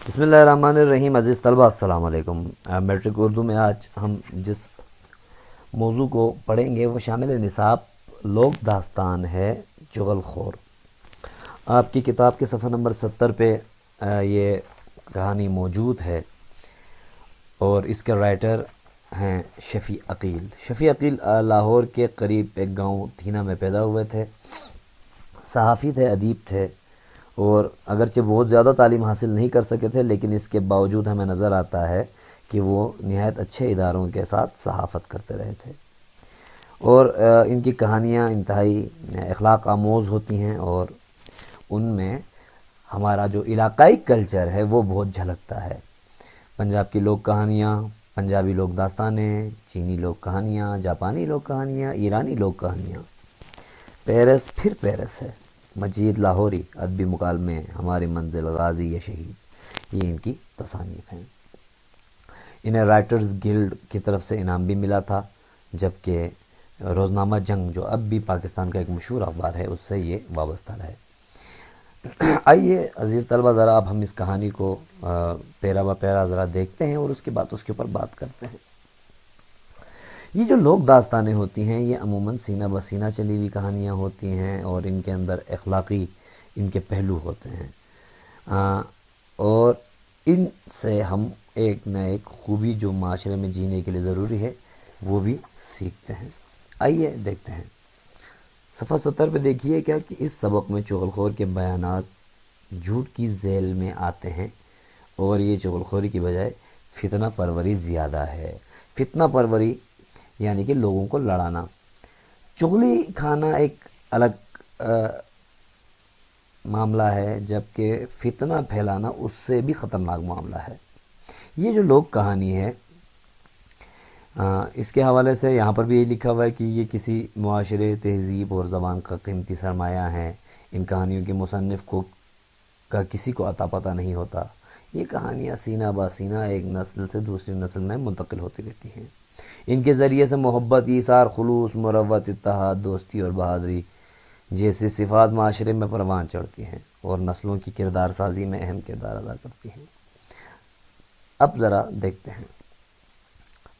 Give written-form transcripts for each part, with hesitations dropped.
بسم اللہ الرحمن الرحیم۔ عزیز طلبہ السلام علیکم۔ میٹرک اردو میں آج ہم جس موضوع کو پڑھیں گے وہ شامل نصاب لوک داستان ہے چغل خور۔ آپ کی کتاب کے صفحہ نمبر 70 پہ یہ کہانی موجود ہے اور اس کے رائٹر ہیں شفیع عقیل۔ شفیع عقیل لاہور کے قریب ایک گاؤں تھینا میں پیدا ہوئے تھے، صحافی تھے، ادیب تھے، اور اگرچہ بہت زیادہ تعلیم حاصل نہیں کر سکے تھے لیکن اس کے باوجود ہمیں نظر آتا ہے کہ وہ نہایت اچھے اداروں کے ساتھ صحافت کرتے رہے تھے، اور ان کی کہانیاں انتہائی اخلاق آموز ہوتی ہیں اور ان میں ہمارا جو علاقائی کلچر ہے وہ بہت جھلکتا ہے۔ پنجاب کی لوک کہانیاں، پنجابی لوک داستانیں، چینی لوک کہانیاں، جاپانی لوک کہانیاں، ایرانی لوک کہانیاں، پیرس پھر پیرس ہے، مجید لاہوری، ادبی مکالمے، ہماری منزل، غازی یا شہید، یہ ان کی تصانیف ہیں۔ انہیں رائٹرز گلڈ کی طرف سے انعام بھی ملا تھا، جبکہ روزنامہ جنگ جو اب بھی پاکستان کا ایک مشہور اخبار ہے اس سے یہ وابستہ رہے۔ آئیے عزیز طلبہ ذرا اب ہم اس کہانی کو پیرا با پیرا ذرا دیکھتے ہیں اور اس کے بعد اس کے اوپر بات کرتے ہیں۔ یہ جو لوک داستانیں ہوتی ہیں یہ عموماً سینہ بسینہ چلی ہوئی کہانیاں ہوتی ہیں اور ان کے اندر اخلاقی ان کے پہلو ہوتے ہیں، اور ان سے ہم ایک نہ ایک خوبی جو معاشرے میں جینے کے لیے ضروری ہے وہ بھی سیکھتے ہیں۔ آئیے دیکھتے ہیں۔ صفحہ 70 پہ دیکھیے کیا کہ اس سبق میں چغل خور کے بیانات جھوٹ کی ذیل میں آتے ہیں اور یہ چغل خوری کی بجائے فتنہ پروری زیادہ ہے۔ فتنہ پروری یعنی کہ لوگوں کو لڑانا۔ چغلی کھانا ایک الگ معاملہ ہے، جبکہ فتنہ پھیلانا اس سے بھی خطرناک معاملہ ہے۔ یہ جو لوک کہانی ہے اس کے حوالے سے یہاں پر بھی یہ لکھا ہوا ہے کہ یہ کسی معاشرے، تہذیب اور زبان کا قیمتی سرمایہ ہیں۔ ان کہانیوں کے مصنف کا کسی کو عطا پتہ نہیں ہوتا۔ یہ کہانیاں سینہ بہ سینہ ایک نسل سے دوسری نسل میں منتقل ہوتی رہتی ہیں۔ ان کے ذریعے سے محبت، ایثار، خلوص، مروت، اتحاد، دوستی اور بہادری جیسی صفات معاشرے میں پروان چڑھتی ہیں اور نسلوں کی کردار سازی میں اہم کردار ادا کرتی ہیں۔ اب ذرا دیکھتے ہیں۔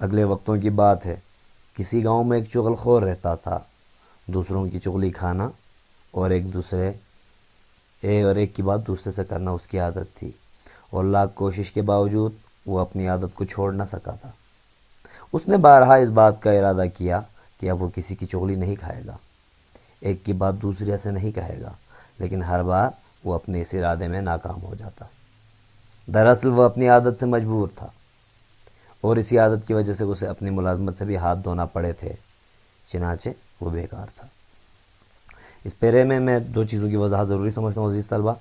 اگلے وقتوں کی بات ہے، کسی گاؤں میں ایک چغل خور رہتا تھا۔ دوسروں کی چغلی کھانا اور ایک کی بات دوسرے سے کرنا اس کی عادت تھی، اور لاکھ کوشش کے باوجود وہ اپنی عادت کو چھوڑ نہ سکا تھا۔ اس نے بارہا اس بات کا ارادہ کیا کہ اب وہ کسی کی چغلی نہیں کھائے گا، ایک کی بات دوسرے سے نہیں کہے گا، لیکن ہر بار وہ اپنے اس ارادے میں ناکام ہو جاتا۔ دراصل وہ اپنی عادت سے مجبور تھا اور اسی عادت کی وجہ سے اسے اپنی ملازمت سے بھی ہاتھ دھونا پڑے تھے، چنانچہ وہ بیکار تھا۔ اس پیرے میں میں دو چیزوں کی وضاحت ضروری سمجھتا ہوں عزیز طلبہ۔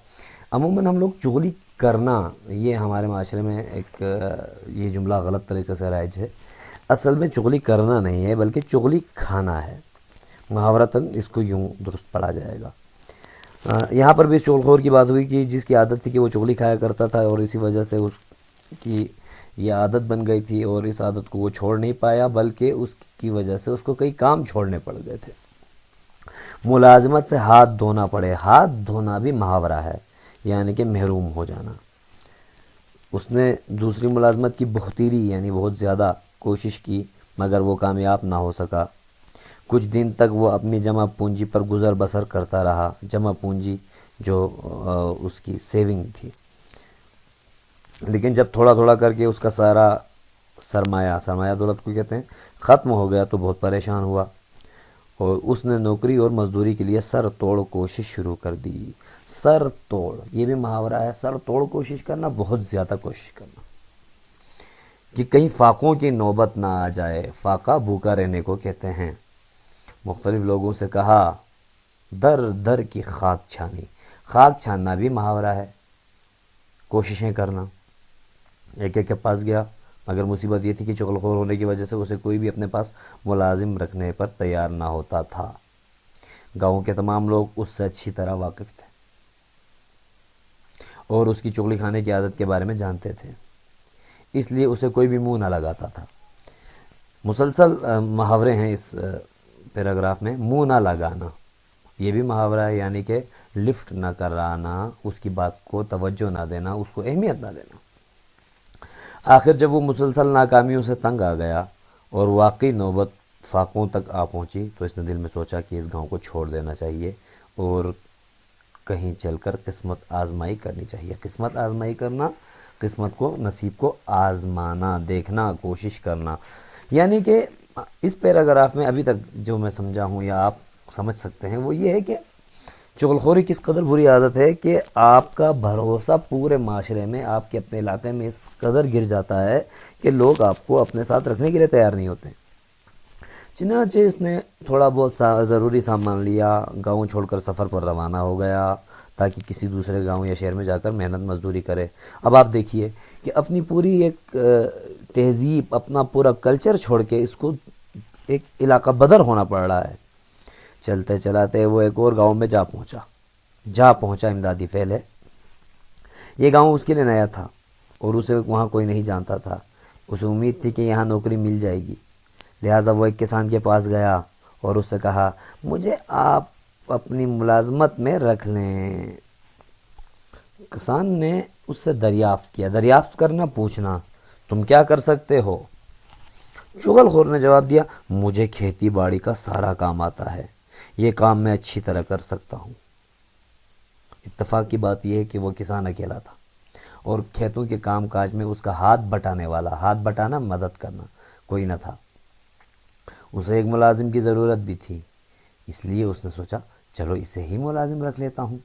عموماً ہم لوگ چغلی کرنا، یہ ہمارے معاشرے میں ایک یہ جملہ غلط طریقے سے رائج ہے۔ اصل میں چغلی کرنا نہیں ہے بلکہ چغلی کھانا ہے۔ محاورتاً اس کو یوں درست پڑھا جائے گا۔ یہاں پر بھی چغل خور کی بات ہوئی کہ جس کی عادت تھی کہ وہ چغلی کھایا کرتا تھا اور اسی وجہ سے اس کی یہ عادت بن گئی تھی، اور اس عادت کو وہ چھوڑ نہیں پایا بلکہ اس کی وجہ سے اس کو کئی کام چھوڑنے پڑ گئے تھے۔ ملازمت سے ہاتھ دھونا پڑے۔ ہاتھ دھونا بھی محاورہ ہے، یعنی کہ محروم ہو جانا۔ اس نے دوسری ملازمت کی بہتری یعنی بہت زیادہ کوشش کی مگر وہ کامیاب نہ ہو سکا۔ کچھ دن تک وہ اپنی جمع پونجی پر گزر بسر کرتا رہا۔ جمع پونجی جو اس کی سیونگ تھی، لیکن جب تھوڑا تھوڑا کر کے اس کا سارا سرمایہ دولت کو کہتے ہیں، ختم ہو گیا تو بہت پریشان ہوا اور اس نے نوکری اور مزدوری کے لیے سر توڑ کوشش شروع کر دی۔ سر توڑ یہ بھی محاورہ ہے، سر توڑ کوشش کرنا، بہت زیادہ کوشش کرنا کہ کہیں فاقوں کی نوبت نہ آ جائے۔ فاقہ بھوکا رہنے کو کہتے ہیں۔ مختلف لوگوں سے کہا، در در کی خاک چھانی۔ خاک چھاننا بھی محاورہ ہے، کوششیں کرنا۔ ایک کے پاس گیا مگر مصیبت یہ تھی کہ چغل خور ہونے کی وجہ سے اسے کوئی بھی اپنے پاس ملازم رکھنے پر تیار نہ ہوتا تھا۔ گاؤں کے تمام لوگ اس سے اچھی طرح واقف تھے اور اس کی چغلی کھانے کی عادت کے بارے میں جانتے تھے، اس لیے اسے کوئی بھی منہ نہ لگاتا تھا۔ مسلسل محاورے ہیں اس پیراگراف میں۔ منہ نہ لگانا یہ بھی محاورہ ہے، یعنی کہ لفٹ نہ کرانا، اس کی بات کو توجہ نہ دینا، اس کو اہمیت نہ دینا۔ آخر جب وہ مسلسل ناکامیوں سے تنگ آ گیا اور واقعی نوبت فاقوں تک آ پہنچی تو اس نے دل میں سوچا کہ اس گاؤں کو چھوڑ دینا چاہیے اور کہیں چل کر قسمت آزمائی کرنی چاہیے۔ قسمت آزمائی کرنا، قسمت کو، نصیب کو آزمانا، دیکھنا، کوشش کرنا۔ یعنی کہ اس پیراگراف میں ابھی تک جو میں سمجھا ہوں یا آپ سمجھ سکتے ہیں وہ یہ ہے کہ چغل خوری کس قدر بری عادت ہے کہ آپ کا بھروسہ پورے معاشرے میں، آپ کے اپنے علاقے میں اس قدر گر جاتا ہے کہ لوگ آپ کو اپنے ساتھ رکھنے کے لیے تیار نہیں ہوتے۔ چنانچہ اس نے تھوڑا بہت ضروری سامان لیا، گاؤں چھوڑ کر سفر پر روانہ ہو گیا تاکہ کسی دوسرے گاؤں یا شہر میں جا کر محنت مزدوری کرے۔ اب آپ دیکھیے کہ اپنی پوری ایک تہذیب، اپنا پورا کلچر چھوڑ کے اس کو ایک علاقہ بدر ہونا پڑ رہا ہے۔ چلتے چلاتے وہ ایک اور گاؤں میں جا پہنچا امدادی فعل ہے۔ یہ گاؤں اس کے لیے نیا تھا اور اسے وہاں کوئی نہیں جانتا تھا۔ اسے امید تھی کہ یہاں نوکری مل جائے گی، لہٰذا وہ ایک کسان کے پاس گیا اور اس سے کہا مجھے آپ اپنی ملازمت میں رکھ لیں۔ کسان نے اس سے دریافت کرنا، پوچھنا تم کیا کر سکتے ہو؟ چغل خور نے جواب دیا مجھے کھیتی باڑی کا سارا کام آتا ہے، یہ کام میں اچھی طرح کر سکتا ہوں۔ اتفاق کی بات یہ ہے کہ وہ کسان اکیلا تھا اور کھیتوں کے کام کاج میں اس کا ہاتھ بٹانا مدد کرنا کوئی نہ تھا۔ اسے ایک ملازم کی ضرورت بھی تھی، اس لیے اس نے سوچا چلو اسے ہی ملازم رکھ لیتا ہوں،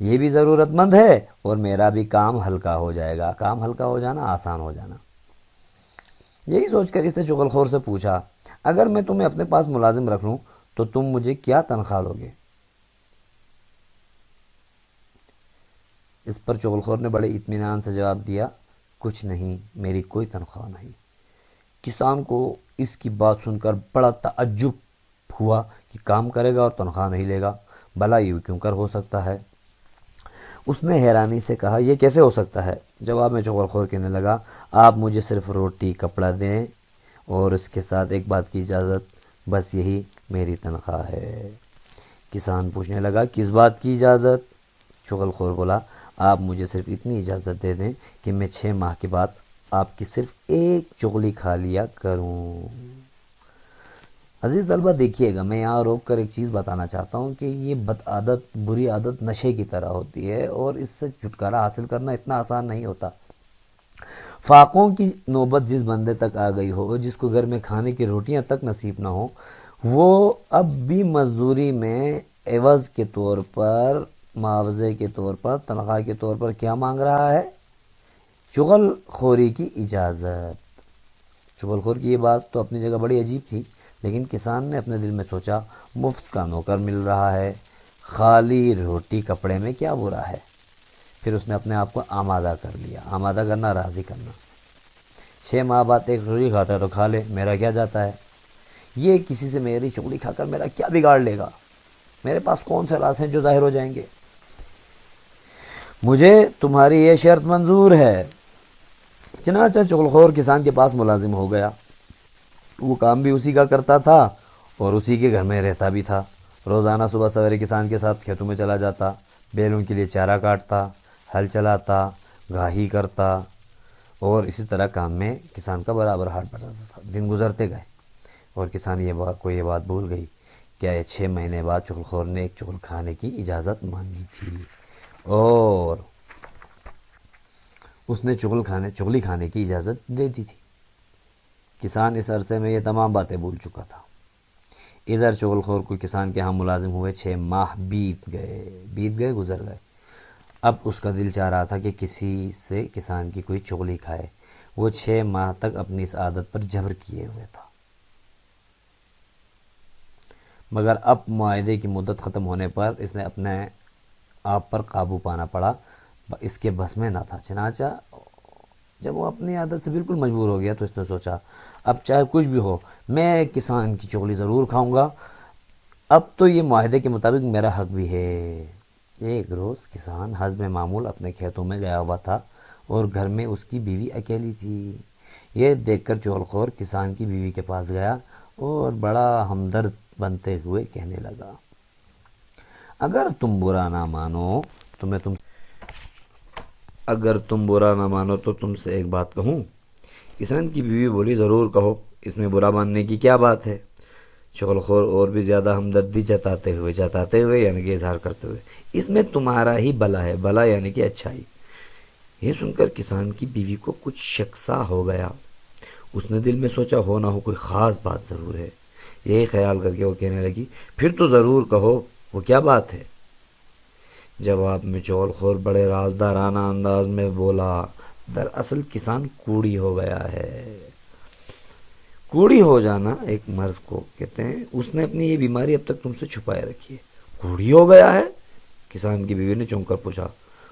یہ بھی ضرورت مند ہے اور میرا بھی کام ہلکا ہو جائے گا، کام ہلکا ہو جانا، آسان ہو جانا۔ یہی سوچ کر اس نے چغل خور سے پوچھا اگر میں تمہیں اپنے پاس ملازم رکھ لوں تو تم مجھے کیا تنخواہ لوگے؟ اس پر چغل خور نے بڑے اطمینان سے جواب دیا کچھ نہیں، میری کوئی تنخواہ نہیں۔ کسان کو اس کی بات سن کر بڑا تعجب ہوا کہ کام کرے گا اور تنخواہ نہیں لے گا، بھلا یہ کیوں کر ہو سکتا ہے؟ اس نے حیرانی سے کہا یہ کیسے ہو سکتا ہے؟ جواب میں چغل خور کہنے لگا آپ مجھے صرف روٹی کپڑا دیں اور اس کے ساتھ ایک بات کی اجازت، بس یہی میری تنخواہ ہے۔ کسان پوچھنے لگا کس بات کی اجازت؟ چغل خور بولا آپ مجھے صرف اتنی اجازت دے دیں کہ میں 6 ماہ کے بعد آپ کی صرف ایک چغلی کھا لیا کروں۔ عزیز طلبہ دیکھیے گا، میں یہاں روک کر ایک چیز بتانا چاہتا ہوں کہ یہ بری عادت نشے کی طرح ہوتی ہے اور اس سے چھٹکارا حاصل کرنا اتنا آسان نہیں ہوتا۔ فاقوں کی نوبت جس بندے تک آ گئی ہو، جس کو گھر میں کھانے کی روٹیاں تک نصیب نہ ہو، وہ اب بھی مزدوری میں عوض کے طور پر، معاوضے کے طور پر، تنخواہ کے طور پر کیا مانگ رہا ہے؟ چغل خوری کی اجازت۔ چغل خور کی یہ بات تو اپنی جگہ بڑی عجیب تھی، لیکن کسان نے اپنے دل میں سوچا مفت کا نوکر مل رہا ہے، خالی روٹی کپڑے میں کیا برا ہے؟ پھر اس نے اپنے آپ کو آمادہ کر لیا۔ آمادہ کرنا، راضی کرنا۔ 6 ماہ بعد ایک روٹی کھاتا ہے تو کھا لے، میرا کیا جاتا ہے؟ یہ کسی سے میری چغلی کھا کر میرا کیا بگاڑ لے گا؟ میرے پاس کون سے راز ہیں جو ظاہر ہو جائیں گے؟ مجھے تمہاری یہ شرط منظور ہے۔ چنانچہ چغل خور کسان کے پاس ملازم ہو گیا۔ وہ کام بھی اسی کا کرتا تھا اور اسی کے گھر میں رہتا بھی تھا۔ روزانہ صبح سویرے کسان کے ساتھ کھیتوں میں چلا جاتا، بیلوں کے لیے چارہ کاٹتا، ہل چلاتا، گاہی کرتا اور اسی طرح کام میں کسان کا برابر ہاتھ بٹاتا تھا۔ دن گزرتے گئے اور کسان یہ بات بھول گئی کہ 6 مہینے بعد چغل خور نے ایک چغل کھانے کی اجازت مانگی تھی اور اس نے چغلی کھانے کی اجازت دے دی تھی۔ کسان اس عرصے میں یہ تمام باتیں بھول چکا تھا۔ ادھر چغل خور کو کسان کے ہاں ملازم ہوئے 6 ماہ بیت گئے، گزر گئے۔ اب اس کا دل چاہ رہا تھا کہ کسی سے کسان کی کوئی چغلی کھائے۔ وہ 6 ماہ تک اپنی اس عادت پر جبر کیے ہوئے تھا، مگر اب معاہدے کی مدت ختم ہونے پر اس نے اپنے آپ پر قابو پانا پڑا، اس کے بس میں نہ تھا۔ چنانچہ جب وہ اپنی عادت سے بالکل مجبور ہو گیا تو اس نے سوچا اب چاہے کچھ بھی ہو میں کسان کی چغلی ضرور کھاؤں گا، اب تو یہ معاہدے کے مطابق میرا حق بھی ہے۔ ایک روز کسان حسب معمول اپنے کھیتوں میں گیا ہوا تھا اور گھر میں اس کی بیوی اکیلی تھی۔ یہ دیکھ کر چغل خور کسان کی بیوی کے پاس گیا اور بڑا ہمدرد بنتے ہوئے کہنے لگا اگر تم برا نہ مانو تو تم سے ایک بات کہوں. کسان کی بیوی بولی ضرور کہو، اس میں برا ماننے کی کیا بات ہے؟ چغل خور اور بھی زیادہ ہمدردی جتاتے ہوئے یعنی کہ اظہار کرتے ہوئے، اس میں تمہارا ہی بھلا ہے، بھلا یعنی کہ اچھائی. یہ سن کر کسان کی بیوی کو کچھ شک سا ہو گیا. اس نے دل میں سوچا ہو نہ ہو کوئی خاص بات ضرور ہے. یہی خیال کر کے وہ کہنے لگی پھر تو ضرور کہو، وہ کیا بات ہے؟ جواب میں چغل خور بڑے رازدارانہ انداز میں بولا، دراصل کسان کوڑی ہو گیا ہے. کوڑی ہو جانا ایک مرض کو کہتے ہیں. اس نے اپنی یہ بیماری اب تک تم سے چھپائے رکھی ہے. کوڑی ہو گیا ہے؟ کسان کی بیوی نے چونک کر پوچھا.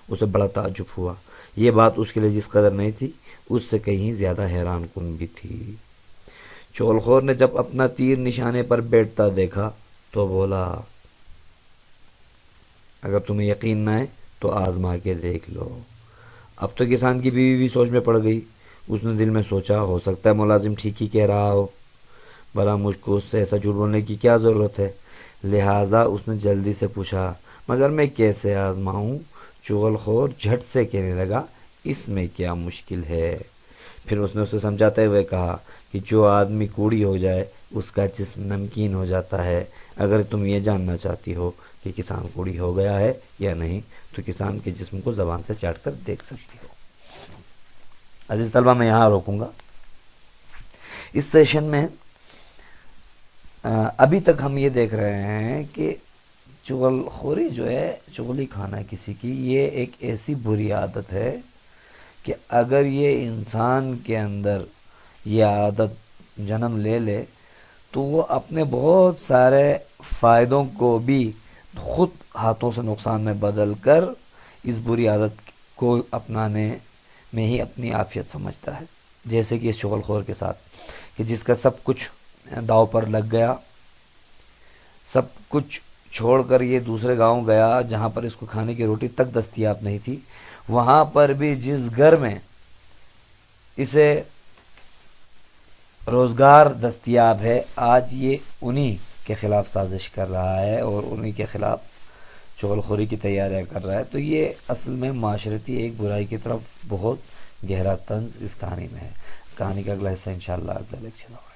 اسے بڑا تعجب ہوا. یہ بات اس کے لیے جس قدر نہیں تھی، اس سے کہیں زیادہ حیران کن بھی تھی. چغل خور نے جب اپنا تیر نشانے پر بیٹھتا دیکھا تو بولا، اگر تمہیں یقین نہ ہے تو آزما کے دیکھ لو. اب تو کسان کی بیوی بھی سوچ میں پڑ گئی. اس نے دل میں سوچا ہو سکتا ہے ملازم ٹھیک ہی کہہ رہا ہو، بھلا مجھ کو اس سے ایسا جھوٹ بولنے کی کیا ضرورت ہے. لہٰذا اس نے جلدی سے پوچھا، مگر میں کیسے آزماؤں؟ چغل خور جھٹ سے کہنے لگا، اس میں کیا مشکل ہے؟ پھر اس نے اسے سمجھاتے ہوئے کہا کہ جو آدمی کوڑی ہو جائے اس کا جسم نمکین ہو جاتا ہے. اگر تم یہ جاننا چاہتی ہو کہ کسان کوڑی ہو گیا ہے یا نہیں تو کسان کے جسم کو زبان سے چاٹ کر دیکھ سکتی ہو. عزیز طلبہ، میں یہاں روکوں گا. اس سیشن میں ابھی تک ہم یہ دیکھ رہے ہیں کہ چغل خوری جو ہے، چغلی کھانا کسی کی، یہ ایک ایسی بری عادت ہے کہ اگر یہ انسان کے اندر یہ عادت جنم لے لے تو وہ اپنے بہت سارے فائدوں کو بھی خود ہاتھوں سے نقصان میں بدل کر اس بری عادت کو اپنانے میں ہی اپنی عافیت سمجھتا ہے. جیسے کہ اس چغل خور کے ساتھ کہ جس کا سب کچھ داؤ پر لگ گیا، سب کچھ چھوڑ کر یہ دوسرے گاؤں گیا جہاں پر اس کو کھانے کی روٹی تک دستیاب نہیں تھی. وہاں پر بھی جس گھر میں اسے روزگار دستیاب ہے، آج یہ انہی کے خلاف سازش کر رہا ہے اور انہی کے خلاف چغل خوری کی تیاریاں کر رہا ہے. تو یہ اصل میں معاشرتی ایک برائی کی طرف بہت گہرا طنز اس کہانی میں ہے. کہانی کا اگلا حصہ انشاءاللہ اگلا لیکچر ہوگا.